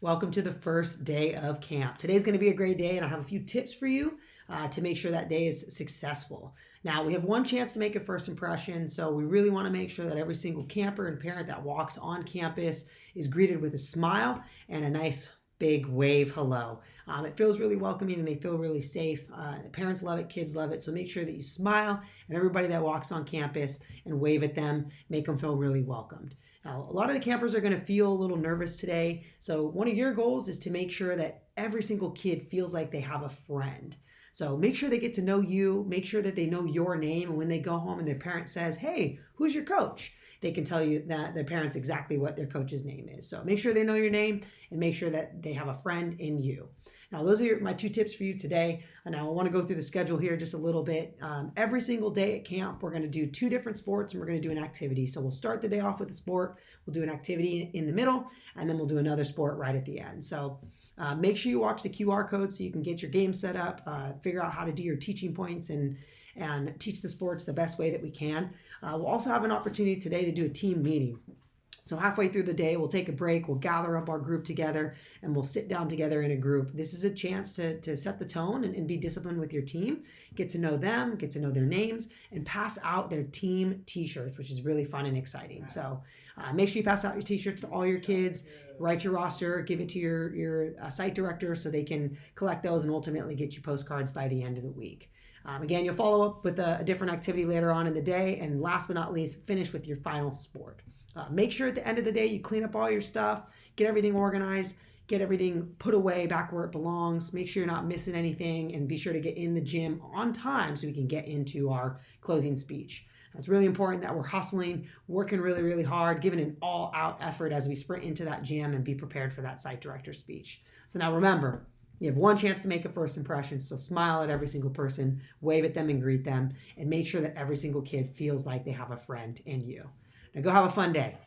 Welcome to the first day of camp. Today's going to be a great day, and I have a few tips for you to make sure that day is successful. Now, we have one chance to make a first impression, so we really want to make sure that every single camper and parent that walks on campus is greeted with a smile and a nice big wave hello. It feels really welcoming and they feel really safe. The parents love it, kids love it, so make sure that you smile at everybody that walks on campus and wave at them, make them feel really welcomed. Now, a lot of the campers are going to feel a little nervous today, so one of your goals is to make sure that every single kid feels like they have a friend. So make sure they get to know you, make sure that they know your name, and when they go home and their parent says, "Hey, who's your coach?" they can tell you that their parents exactly what their coach's name is. So make sure they know your name and make sure that they have a friend in you. Now, those are my two tips for you today. And now I want to go through the schedule here just a little bit. Every single day at camp, we're going to do two different sports and we're going to do an activity. So we'll start the day off with a sport, we'll do an activity in the middle, and then we'll do another sport right at the end. So make sure you watch the QR code so you can get your game set up, figure out how to do your teaching points and teach the sports the best way that we can. We'll also have an opportunity today to do a team meeting. So halfway through the day, we'll take a break, we'll gather up our group together, and we'll sit down together in a group. This is a chance to set the tone and be disciplined with your team, get to know them, get to know their names, and pass out their team t-shirts, which is really fun and exciting. So make sure you pass out your t-shirts to all your kids, write your roster, give it to your site director so they can collect those and ultimately get you postcards by the end of the week. Again, you'll follow up with a different activity later on in the day. And last but not least, finish with your final sport. Make sure at the end of the day you clean up all your stuff, get everything organized, get everything put away back where it belongs. Make sure you're not missing anything and be sure to get in the gym on time so we can get into our closing speech. It's really important that we're hustling, working really, really hard, giving an all-out effort as we sprint into that gym and be prepared for that site director speech. So now remember, you have one chance to make a first impression, so smile at every single person, wave at them and greet them, and make sure that every single kid feels like they have a friend in you. Now go have a fun day.